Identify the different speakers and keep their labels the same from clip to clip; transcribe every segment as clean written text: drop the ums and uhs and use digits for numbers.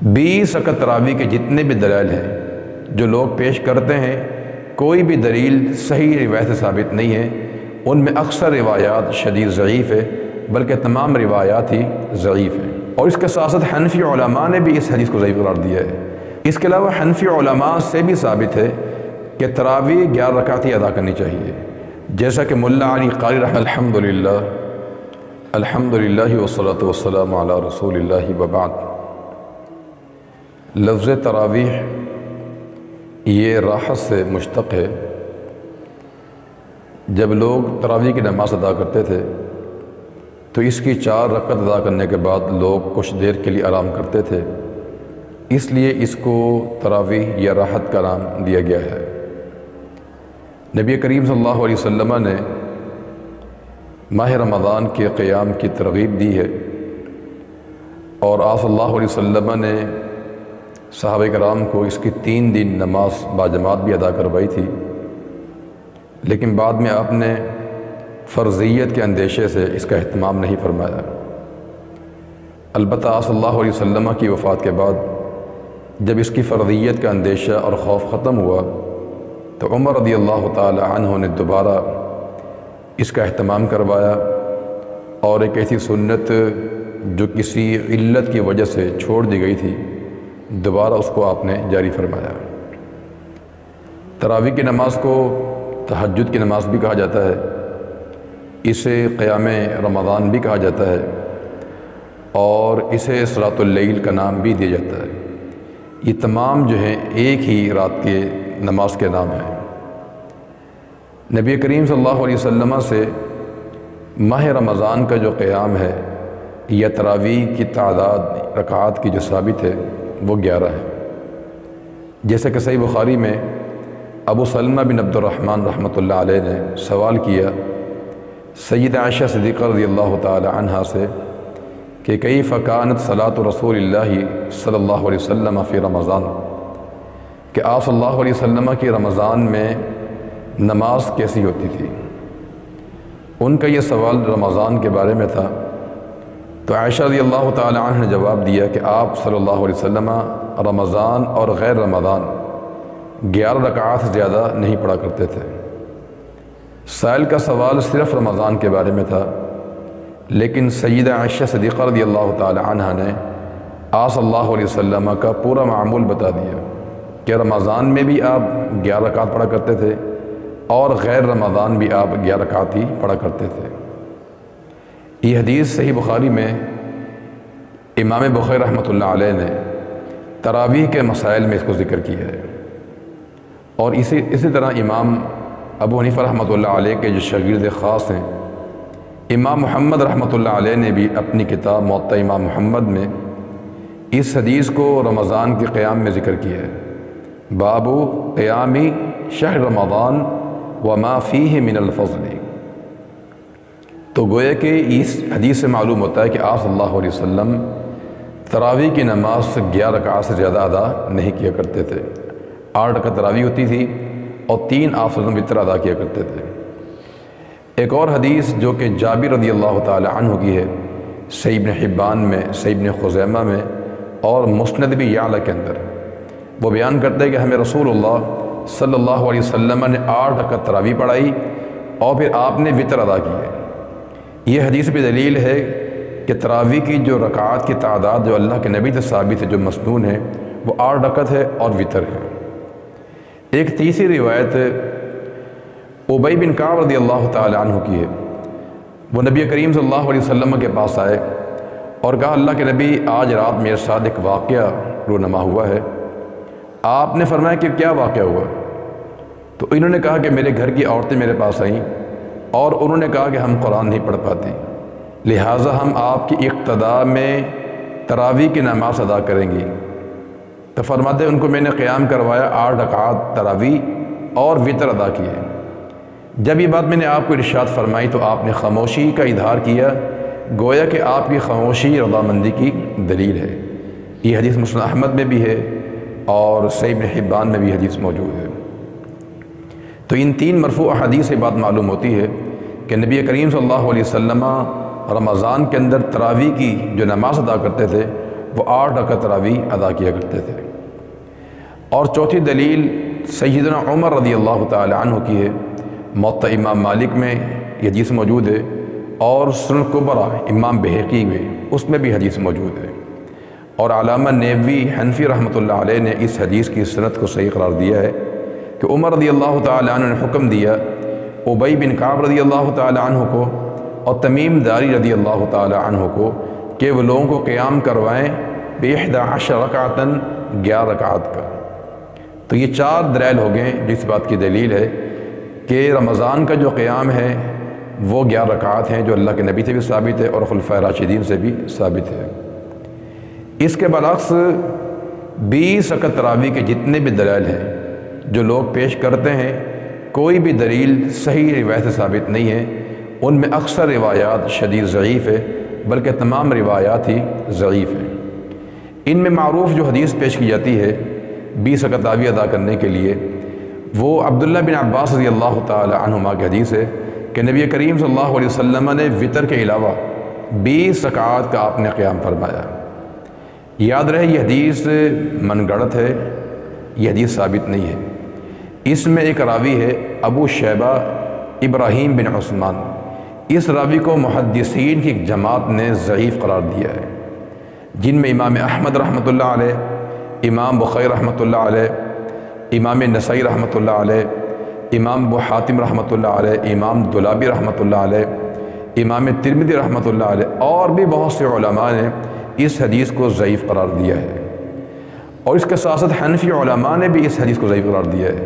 Speaker 1: 20 رکعت تراویح کے جتنے بھی دلائل ہیں جو لوگ پیش کرتے ہیں، کوئی بھی دلیل صحیح روایت سے ثابت نہیں ہے۔ ان میں اکثر روایات شدید ضعیف ہے، بلکہ تمام روایات ہی ضعیف ہیں۔ اور اس کے ساتھ ساتھ حنفی علماء نے بھی اس حدیث کو ضعیف قرار دیا ہے۔ اس کے علاوہ حنفی علماء سے بھی ثابت ہے کہ تراویح 11 رکعت ہی ادا کرنی چاہیے، جیسا کہ ملا علی قاری الحمدللہ والصلاۃ والسلام علی رسول اللہ وبعد۔ لفظ تراویح یہ راحت سے مشتق ہے۔ جب لوگ تراویح کی نماز ادا کرتے تھے تو اس کی 4 رکعت ادا کرنے کے بعد لوگ کچھ دیر کے لیے آرام کرتے تھے، اس لیے اس کو تراویح یا راحت کا نام دیا گیا ہے۔ نبی کریم صلی اللہ علیہ وسلم نے ماہ رمضان کے قیام کی ترغیب دی ہے، اور آپ صلی اللہ علیہ وسلم نے صحابہ کرام کو اس کی 3 دن نماز باجماعت بھی ادا کروائی تھی، لیکن بعد میں آپ نے فرضیت کے اندیشے سے اس کا اہتمام نہیں فرمایا۔ البتہ آپ صلی اللہ علیہ وسلم کی وفات کے بعد جب اس کی فرضیت کا اندیشہ اور خوف ختم ہوا تو عمر رضی اللہ تعالی عنہ نے دوبارہ اس کا اہتمام کروایا، اور ایک ایسی سنت جو کسی علت کی وجہ سے چھوڑ دی گئی تھی دوبارہ اس کو آپ نے جاری فرمایا۔ تراویح کی نماز کو تہجد کی نماز بھی کہا جاتا ہے، اسے قیام رمضان بھی کہا جاتا ہے، اور اسے صلاۃ اللیل کا نام بھی دیا جاتا ہے۔ یہ تمام جو ہیں ایک ہی رات کے نماز کے نام ہیں۔ نبی کریم صلی اللہ علیہ وسلم سے ماہ رمضان کا جو قیام ہے یا تراویح کی تعداد رکعات کی جو ثابت ہے وہ 11 ہے۔ جیسے کہ صحیح بخاری میں ابو سلمہ بن عبد الرحمن رحمۃ اللہ علیہ نے سوال کیا سیدہ عائشہ صدیقہ رضی اللہ تعالی عنہا سے کہ کیف کانت صلاۃ رسول اللہ صلی اللہ علیہ وسلم فی رمضان، کہ آپ صلی اللہ علیہ وسلم کی رمضان میں نماز کیسی ہوتی تھی۔ ان کا یہ سوال رمضان کے بارے میں تھا، تو عائشہ رضی اللہ تعالی عنہ نے جواب دیا کہ آپ صلی اللہ علیہ وسلم رمضان اور غیر رمضان 11 رکعات سے زیادہ نہیں پڑھا کرتے تھے۔ سائل کا سوال صرف رمضان کے بارے میں تھا، لیکن سیدہ عائشہ صدیقہ رضی اللہ تعالی عنہ نے آپ صلی اللہ علیہ وسلم کا پورا معمول بتا دیا کہ رمضان میں بھی آپ 11 رکعات پڑھا کرتے تھے اور غیر رمضان بھی آپ 11 رکعات ہی پڑھا کرتے تھے۔ یہ حدیث صحیح بخاری میں امام بخاری رحمۃ اللہ علیہ نے تراویح کے مسائل میں اس کو ذکر کیا ہے، اور اسی طرح امام ابو حنیفہ رحمۃ اللہ علیہ کے جو شاگرد خاص ہیں امام محمد رحمۃ اللہ علیہ نے بھی اپنی کتاب موطا امام محمد میں اس حدیث کو رمضان کے قیام میں ذکر کیا ہے۔ باب قیام شہر رمضان وما فیہ من الفضل۔ تو گویا کہ اس حدیث سے معلوم ہوتا ہے کہ آپ صلی اللہ علیہ وسلم تراویح کی نماز 11 رکعات سے زیادہ ادا نہیں کیا کرتے تھے۔ 8 رکعت تراویح ہوتی تھی اور 3 آپ صلی اللہ علیہ وسلم وتر ادا کیا کرتے تھے۔ ایک اور حدیث جو کہ جابر رضی اللہ تعالی عنہ کی ہے، صحیح ابن حبان میں، صحیح ابن خزیمہ میں اور مسند ابی یعلا کے اندر، وہ بیان کرتے ہیں کہ ہمیں رسول اللہ صلی اللہ علیہ وسلم نے 8 رکعت تراویح پڑھائی اور پھر آپ نے وتر ادا کی ہے۔ یہ حدیث بھی دلیل ہے کہ تراویح کی جو رکعات کی تعداد جو اللہ کے نبی سے ثابت ہے، جو مسنون ہے، وہ 8 رکعت ہے اور وتر ہے۔ ایک تیسری روایت ابی بن کعب رضی اللہ تعالی عنہ کی ہے۔ وہ نبی کریم صلی اللہ علیہ وسلم کے پاس آئے اور کہا اللہ کے نبی آج رات میرے ساتھ ایک واقعہ رونما ہوا ہے۔ آپ نے فرمایا کہ کیا واقعہ ہوا؟ تو انہوں نے کہا کہ میرے گھر کی عورتیں میرے پاس آئیں اور انہوں نے کہا کہ ہم قرآن نہیں پڑھ پاتے، لہٰذا ہم آپ کی اقتداء میں تراویح کی نماز ادا کریں گی۔ تو فرماتے ان کو میں نے قیام کروایا، 8 رکعات تراویح اور وتر ادا کیے۔ جب یہ بات میں نے آپ کو ارشاد فرمائی تو آپ نے خاموشی کا اظہار کیا، گویا کہ آپ کی خاموشی رضامندی کی دلیل ہے۔ یہ حدیث مسند احمد میں بھی ہے اور صحیح ابن حبان میں بھی حدیث موجود ہے۔ تو ان 3 مرفوع احادیث سے بات معلوم ہوتی ہے کہ نبی کریم صلی اللہ علیہ وسلم رمضان کے اندر تراویح کی جو نماز ادا کرتے تھے وہ 8 رکعت تراویح ادا کیا کرتے تھے۔ اور چوتھی دلیل سیدنا عمر رضی اللہ تعالی عنہ کی ہے، موطأ امام مالک میں یہ حدیث موجود ہے، اور سنن کبریٰ امام بہقی میں اس میں بھی حدیث موجود ہے۔ اور علامہ نیوی حنفی رحمۃ اللہ علیہ نے اس حدیث کی سند کو صحیح قرار دیا ہے کہ عمر رضی اللہ تعالی عنہ نے حکم دیا ابی بن کعب رضی اللہ تعالی عنہ کو اور تمیم داری رضی اللہ تعالی عنہ کو کہ وہ لوگوں کو قیام کروائیں ب11 رکعتاً 11 رکعات کا۔ تو یہ 4 دلائل ہو گئے جس بات کی دلیل ہے کہ رمضان کا جو قیام ہے وہ 11 رکعات ہیں، جو اللہ کے نبی سے بھی ثابت ہے اور خلفائے راشدین سے بھی ثابت ہے۔ اس کے برعکس 20 رکعت تراویح کے جتنے بھی دلائل ہیں جو لوگ پیش کرتے ہیں، کوئی بھی دلیل صحیح روایت سے ثابت نہیں ہے۔ ان میں اکثر روایات شدید ضعیف ہے، بلکہ تمام روایات ہی ضعیف ہیں۔ ان میں معروف جو حدیث پیش کی جاتی ہے 20 رکعت تراویح ادا کرنے کے لیے، وہ عبداللہ بن عباس رضی اللہ تعالی عنہما کی حدیث ہے کہ نبی کریم صلی اللہ علیہ وسلم نے وطر کے علاوہ 20 رکعات کا آپ نے قیام فرمایا۔ یاد رہے یہ حدیث من گڑت ہے، یہ حدیث ثابت نہیں ہے۔ اس میں ایک راوی ہے ابو شیبہ ابراہیم بن عثمان، اس راوی کو محدثین کی ایک جماعت نے ضعیف قرار دیا ہے، جن میں امام احمد رحمۃ اللہ علیہ، امام بخاری رحمۃ اللہ علیہ، امام نسائی رحمۃ اللہ علیہ، امام ابو حاتم رحمۃ اللہ علیہ، امام دولابی رحمۃ اللہ علیہ، امام ترمذی رحمۃ اللہ علیہ اور بھی بہت سے علماء نے اس حدیث کو ضعیف قرار دیا ہے۔ اور اس کے ساتھ ساتھ حنفی علماء نے بھی اس حدیث کو ضعیف قرار دیا ہے،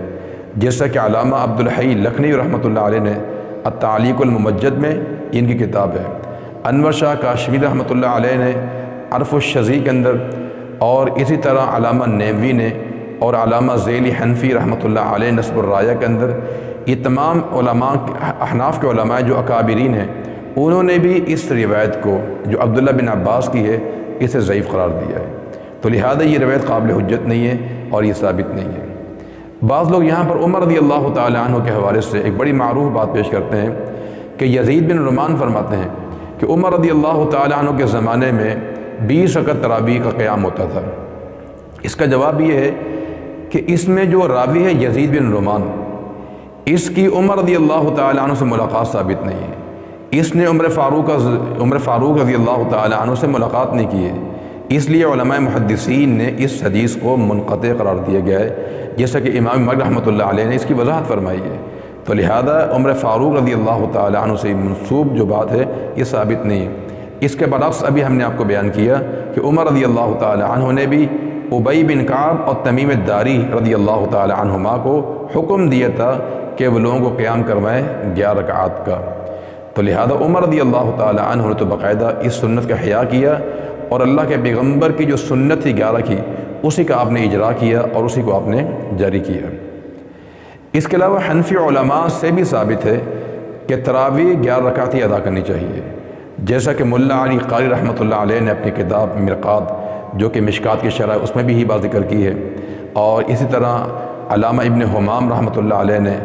Speaker 1: جیسا کہ علامہ عبدالحی لکھنوی رحمۃ اللہ علیہ نے التعلیق الممجد میں ان کی کتاب ہے، انور شاہ کاشمیری رحمۃ اللہ علیہ نے عرف الشذی کے اندر، اور اسی طرح علامہ نیوی نے اور علامہ ذیلی حنفی رحمۃ اللہ علیہ نصب الرایہ کے اندر، یہ تمام علماء احناف کے علماء جو اکابرین ہیں انہوں نے بھی اس روایت کو جو عبداللہ بن عباس کی ہے اسے ضعیف قرار دیا ہے۔ تو لہذا یہ روایت قابل حجت نہیں ہے اور یہ ثابت نہیں ہے۔ بعض لوگ یہاں پر عمر رضی اللہ تعالی عنہ کے حوالے سے ایک بڑی معروف بات پیش کرتے ہیں کہ یزید بن رمان فرماتے ہیں کہ عمر رضی اللہ تعالی عنہ کے زمانے میں 20 رکعت تراویح کا قیام ہوتا تھا۔ اس کا جواب یہ ہے کہ اس میں جو راوی ہے یزید بن رمان، اس کی عمر رضی اللہ تعالی عنہ سے ملاقات ثابت نہیں ہے۔ اس نے عمر فاروق رضی اللہ تعالی عنہ سے ملاقات نہیں کی ہے، اس لیے علماء محدثین نے اس حدیث کو منقطع قرار دیا گیا ہے، جیسا کہ امام مالک رحمۃ اللہ علیہ نے اس کی وضاحت فرمائی ہے۔ تو لہذا عمر فاروق رضی اللہ تعالی عنہ سے منسوب جو بات ہے یہ ثابت نہیں ہے۔ اس کے برعکس ابھی ہم نے آپ کو بیان کیا کہ عمر رضی اللہ تعالی عنہ نے بھی ابی بن کعب اور تمیم داری رضی اللہ تعالی عنہما کو حکم دیا تھا کہ وہ لوگوں کو قیام کروائیں 11 رکعات کا۔ تو لہذا عمر رضی اللہ تعالی عنہ نے تو باقاعدہ اس سنت کا احیا کیا اور اللہ کے پیغمبر کی جو سنت تھی 11 کی، اسی کا آپ نے اجرا کیا اور اسی کو آپ نے جاری کیا۔ اس کے علاوہ حنفی علماء سے بھی ثابت ہے کہ تراویح 11 رکعت ہی ادا کرنی چاہیے، جیسا کہ ملا علی قاری رحمۃ اللہ علیہ نے اپنی کتاب مرقات جو کہ مشکات کی شرح اس میں بھی ہی بات ذکر کی ہے، اور اسی طرح علامہ ابن حمام رحمۃ اللہ علیہ نے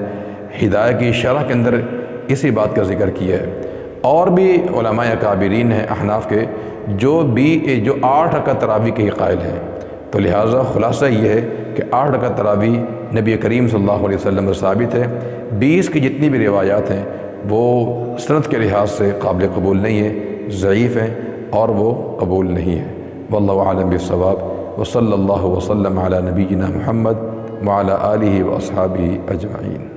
Speaker 1: ہدایہ کی شرح کے اندر اسی بات کا ذکر کیا ہے، اور بھی علماء اکابرین ہیں احناف کے جو 8 رکعت تراویح کے ہی قائل ہیں۔ تو لہٰذا خلاصہ یہ ہے کہ 8 رکعت تراویح نبی کریم صلی اللہ علیہ وسلم سے ثابت ہے۔ 20 کی جتنی بھی روایات ہیں وہ سند کے لحاظ سے قابل قبول نہیں ہے، ضعیف ہیں اور وہ قبول نہیں ہے۔ واللہ اعلم بالصواب، وصلی اللہ وسلم علی نبینا محمد وعلی آلہ واصحابہ اجمعین۔